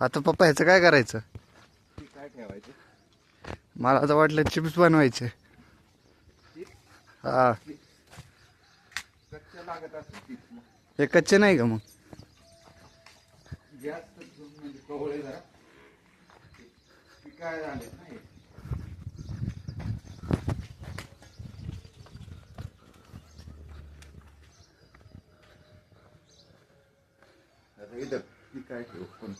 आता पप्पा ह्याचं काय करायचं? काय ठेवायचं? मला आता वाटलं चिप्स बनवायचे. हा, कच्च्या लागत असेल हे कच्चे नाही का मग? जास्त म्हणजे कवळे जरा काय झाले नाही. आता इथं काय ठेवू पण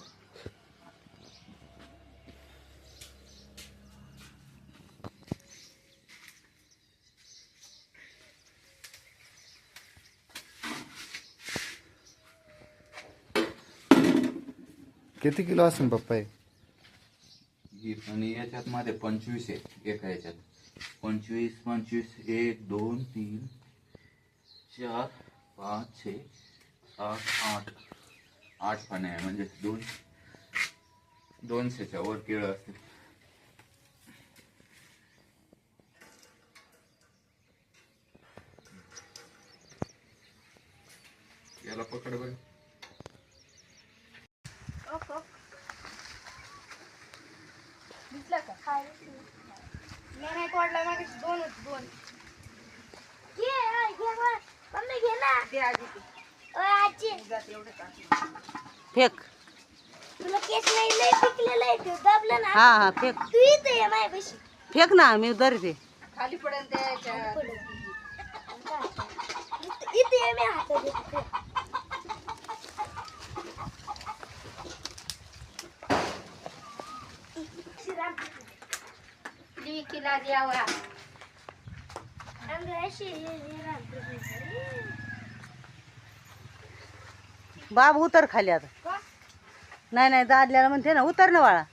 किती किलो असेल पप्पा हे? आणि याच्यात मध्ये 25 आहे एका याच्यात. 25 25 1 2 3 4 5 6 7 8 8 पण आहे म्हणजे 200च्या वर केळं असतील. याला पकड बरं. दिसला का? मी नाही तोडला ना, दोन होते दोन. मम्मी घे ना. दे आजी ती. आजी एवढं का फेक. तुला केस नाही लय पिकलेलं आहे ते दाबलं ना. हा हा फेक. तू इथे ये माझ्या पैसे फेक ना, मी धरते. खाली पडेल त्याच्या इथे ये मी हातात घेते. किला द्यावा बाब उतर खाली आता. नाही नाही दादल्याला म्हणते ना, उतर ना बाळा.